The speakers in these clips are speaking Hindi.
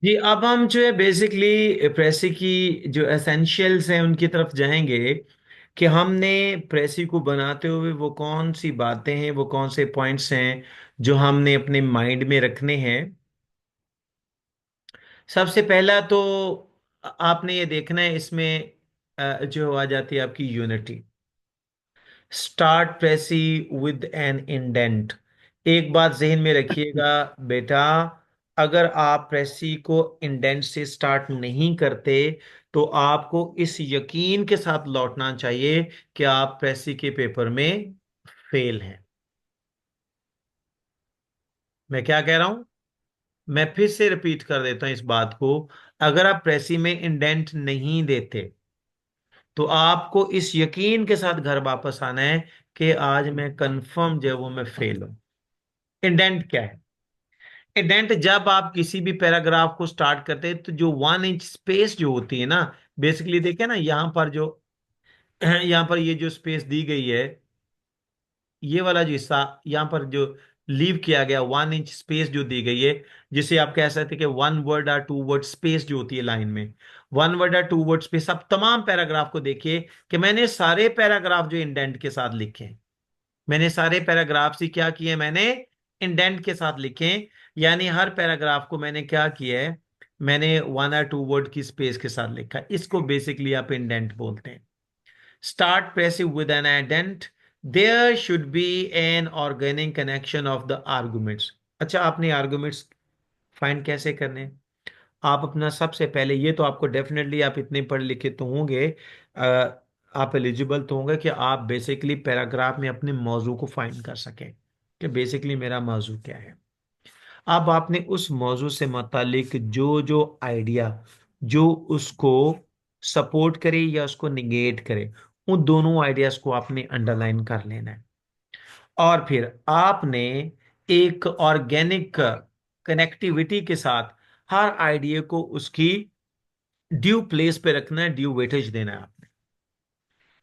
जी, अब हम जो है बेसिकली प्रेसी की जो एसेंशियल्स हैं उनकी तरफ जाएंगे कि हमने प्रेसी को बनाते हुए वो कौन सी बातें हैं, वो कौन से पॉइंट्स हैं जो हमने अपने माइंड में रखने हैं। सबसे पहला तो आपने ये देखना है इसमें जो आ जाती है आपकी unity. Start precis with an indent. एक बात जहन में रखिएगा बेटा, अगर आप प्रेसी को इंडेंट से स्टार्ट नहीं करते तो आपको इस यकीन के साथ लौटना चाहिए कि आप प्रेसी के पेपर में फेल हैं। मैं क्या कह रहा हूं, मैं फिर से रिपीट कर देता हूं इस बात को। अगर आप प्रेसी में इंडेंट नहीं देते तो आपको इस यकीन के साथ घर वापस आना है कि आज मैं कंफर्म जो है वो मैं फेल हूं। इंडेंट क्या है? इंडेंट जब आप किसी भी पैराग्राफ को स्टार्ट करते हैं तो जो 1 इंच स्पेस जो होती है ना, बेसिकली देखे ना यहां पर जो यहां पर ये जो स्पेस दी गई है, ये वाला जो हिस्सा यहां पर जो लीव किया गया 1 इंच स्पेस जो दी गई है, जिसे आप कह सकते हैं कि 1 वर्ड और 2 वर्ड स्पेस जो होती है लाइन में, 1 वर्ड और 2 वर्ड स्पेस। अब तमाम पैराग्राफ को देखिए कि मैंने सारे पैराग्राफ जो इंडेंट के साथ लिखे हैं, मैंने सारे पैराग्राफ ही क्या किए, मैंने इंडेंट के साथ लिखे। यानी हर पैराग्राफ को मैंने क्या किया है, मैंने 1 और 2 वर्ड की स्पेस के साथ लिखा है। इसको बेसिकली आप इंडेंट बोलते हैं। Start precis with an indent, there should be an organic connection of the arguments. अच्छा, आपने आर्गुमेंट्स फाइंड कैसे करने हैं? आप अपना सबसे पहले, ये तो आपको डेफिनेटली, आप इतने पढ़े लिखे तो होंगे, आप एलिजिबल तो होंगे कि आप बेसिकली पैराग्राफ में अपने मौजू को फाइंड कर सकें कि बेसिकली मेरा मौजू क्या है। अब आपने उस मौजू से मुतालिक जो जो आइडिया जो उसको सपोर्ट करे या उसको निगेट करे, उन दोनों आइडियाज को आपने अंडरलाइन कर लेना है। और फिर आपने एक ऑर्गेनिक कनेक्टिविटी के साथ हर आइडिया को उसकी ड्यू प्लेस पे रखना है, ड्यू वेटेज देना है आपने।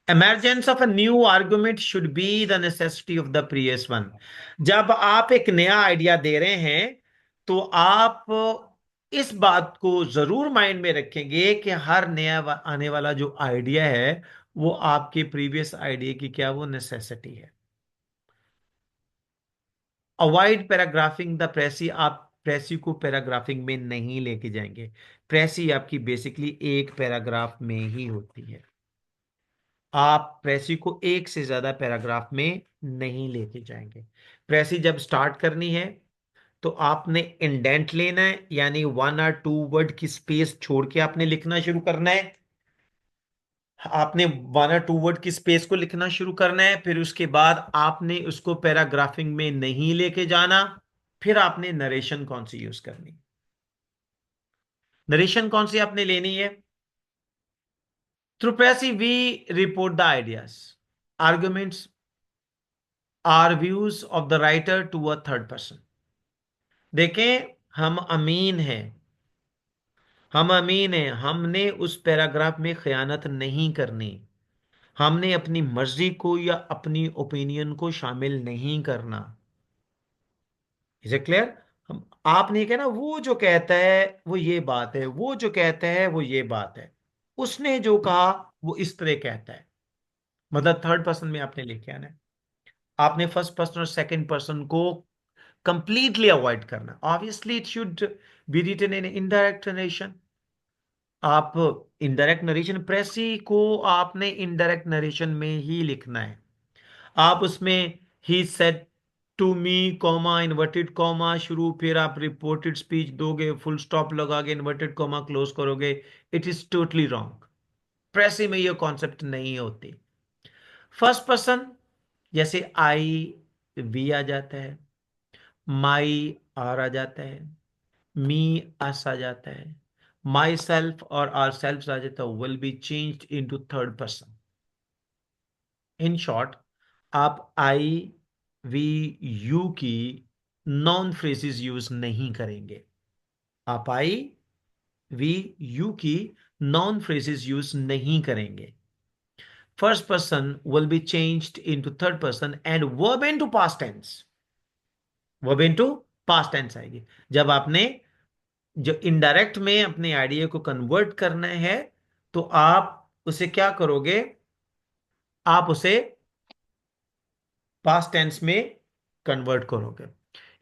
emergence of a new argument should be the necessity of the previous one। जब आप एक नया आइडिया दे रहे हैं तो आप इस बात को जरूर माइंड में रखेंगे कि हर नया आने वाला जो आइडिया है वो आपके प्रीवियस आइडिया की क्या, वो नेसेसिटी है। Avoid paragraphing the precis. आप प्रेसी को पैराग्राफिंग में नहीं लेके जाएंगे। प्रेसी आपकी बेसिकली एक पैराग्राफ में ही होती है। आप प्रेसी को एक से ज्यादा पैराग्राफ में नहीं लेके जाएंगे। प्रेसी जब स्टार्ट करनी है तो आपने इंडेंट लेना है, यानी 1 और 2 वर्ड की स्पेस छोड़ के आपने लिखना शुरू करना है। आपने 1 और 2 वर्ड की स्पेस को लिखना शुरू करना है, फिर उसके बाद आपने उसको पैराग्राफिंग में नहीं लेके जाना। फिर आपने नरेशन कौन सी यूज करनी, नरेशन कौन सी आपने लेनी है? Through precis we report the ideas, arguments or views of the writer to a third person. देखें, हम अमीन हैं, हम अमीन हैं, हमने उस पैराग्राफ में खयानत नहीं करनी। हमने अपनी मर्जी को या अपनी ओपिनियन को शामिल नहीं करना। Is it clear? हम, आप नहीं कहना वो जो कहता है वो ये बात है, वो जो कहता है वो ये बात है, उसने जो कहा वो इस तरह कहता है। मतलब थर्ड पर्सन में आपने लेके आना है। आपने फर्स्ट पर्सन और सेकंड पर्सन को कंप्लीटली अवॉइड करना। Obviously it should be written in indirect narration. आप इनडायरेक्ट नरेशन, प्रेसी को आपने इनडायरेक्ट नरेशन में ही लिखना है। आप उसमें ही said to me comma inverted comma शुरू, फिर आप रिपोर्टेड स्पीच दोगे, फुल स्टॉप लगा के इन्वर्टेड कॉमा क्लोज करोगे। It is totally wrong. Precis में ये कॉन्सेप्ट नहीं होती। फर्स्ट पर्सन, जैसे आई वी आ जाता है, माई आर आ जाता है, मी अस आ जाता है, माई सेल्फ और आर सेल्फ आ जाता है, will be changed into third person. In short, आप आई वी यू की नॉन फ्रेजेस यूज नहीं करेंगे। आप आई वी यू की नॉन फ्रेजेस यूज नहीं करेंगे। First person will be changed into third person and verb into past tense. Verb into past tense आएगी जब आपने जो इनडायरेक्ट में अपने आइडिया को कन्वर्ट करना है, तो आप उसे क्या करोगे, आप उसे पास्ट टेंस में कन्वर्ट करोगे।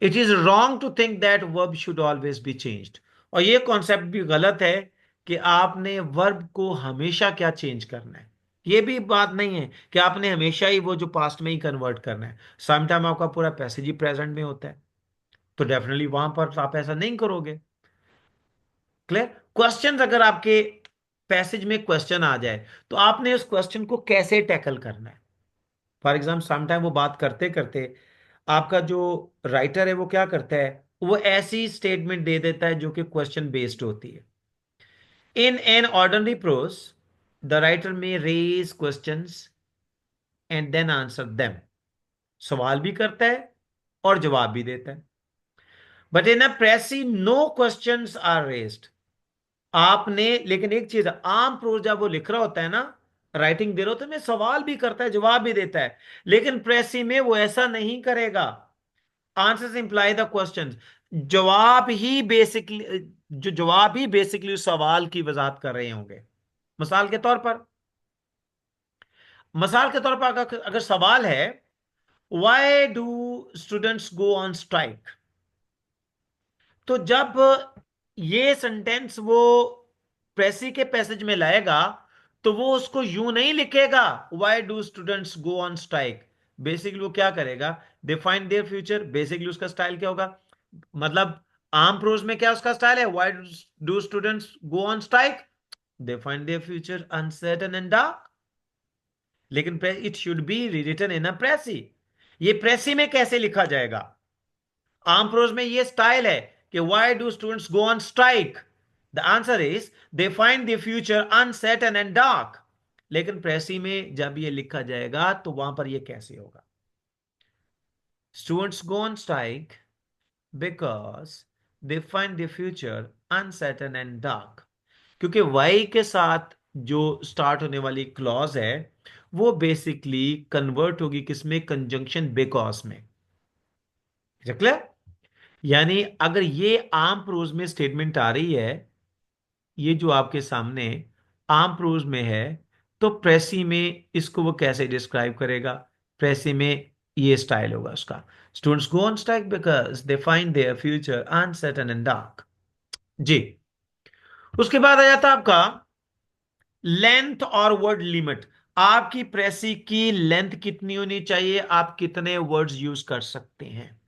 It is wrong to think that verb should always be changed. और ये कॉन्सेप्ट भी गलत है कि आपने वर्ब को हमेशा क्या चेंज करना है। ये भी बात नहीं है कि आपने हमेशा ही वो जो पास्ट में ही कन्वर्ट करना है। सम टाइम आपका पूरा पैसेज ही प्रेजेंट में होता है, तो डेफिनेटली वहां पर आप ऐसा नहीं करोगे। क्लियर। क्वेश्चन अगर आपके पैसेज में क्वेश्चन आ जाए, तो आपने उस क्वेश्चन को कैसे टैकल करना है। फॉर एग्जाम्पल समटाइम वो बात करते करते आपका जो राइटर है वो क्या करता है, वो ऐसी स्टेटमेंट दे देता है जो कि क्वेश्चन बेस्ड होती है। In an ordinary prose the writer may raise questions and then answer them. सवाल भी करता है और जवाब भी देता है। But in a precis no questions are raised. आपने, लेकिन एक चीज है, आम प्रोज जब वो लिख रहा होता है ना, राइटिंग दे रहा होता है, मैं सवाल भी करता है जवाब भी देता है। लेकिन प्रेसी में वो ऐसा नहीं करेगा। Answers imply the questions. जवाब ही बेसिकली, जो जवाब ही बेसिकली उस सवाल की वजाहत कर रहे होंगे। मिसाल के तौर पर, अगर सवाल है, why do students go on strike, तो जब ये सेंटेंस वो प्रेसी के पैसेज में लाएगा, तो वो उसको यूं नहीं लिखेगा, why do students go on strike. Basically वो क्या करेगा, डिफाइन देयर फ्यूचर। बेसिकली उसका स्टाइल क्या होगा, मतलब आम प्रोज में क्या उसका स्टाइल है, why do students go on strike, define their future uncertain and dark. लेकिन it should be written in a precis. ये प्रेसी में कैसे लिखा जाएगा। आम प्रोज में ये स्टाइल है कि why do students go on strike, the answer is they find the future uncertain and dark. लेकिन प्रेसी में जब ये लिखा जाएगा तो वहां पर ये कैसे होगा, students go on strike because they find the future uncertain and dark. क्योंकि वाई के साथ जो स्टार्ट होने वाली क्लॉज है, वो बेसिकली कन्वर्ट होगी किसमें, कंजंक्शन बिकॉज में। क्लियर। यानी अगर ये आम प्रोज में स्टेटमेंट आ रही है, ये जो आपके सामने आम प्रोज में है, तो प्रेसी में इसको वो कैसे डिस्क्राइब करेगा। प्रेसी में ये स्टाइल होगा उसका, students go on strike because they find their future uncertain and dark. जी। उसके बाद आ जाता आपका लेंथ और वर्ड लिमिट। आपकी प्रेसी की लेंथ कितनी होनी चाहिए, आप कितने वर्ड्स यूज कर सकते हैं।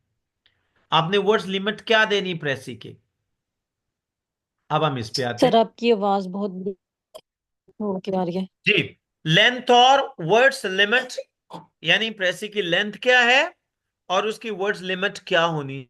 आपने वर्ड्स लिमिट क्या देनी प्रेसी की। अब हम इस पे आते सर हैं। आपकी आवाज बहुत हो के आ रही है। जी। लेंथ और वर्ड्स लिमिट, यानी प्रेसी की लेंथ क्या है और उसकी वर्ड्स लिमिट क्या होनी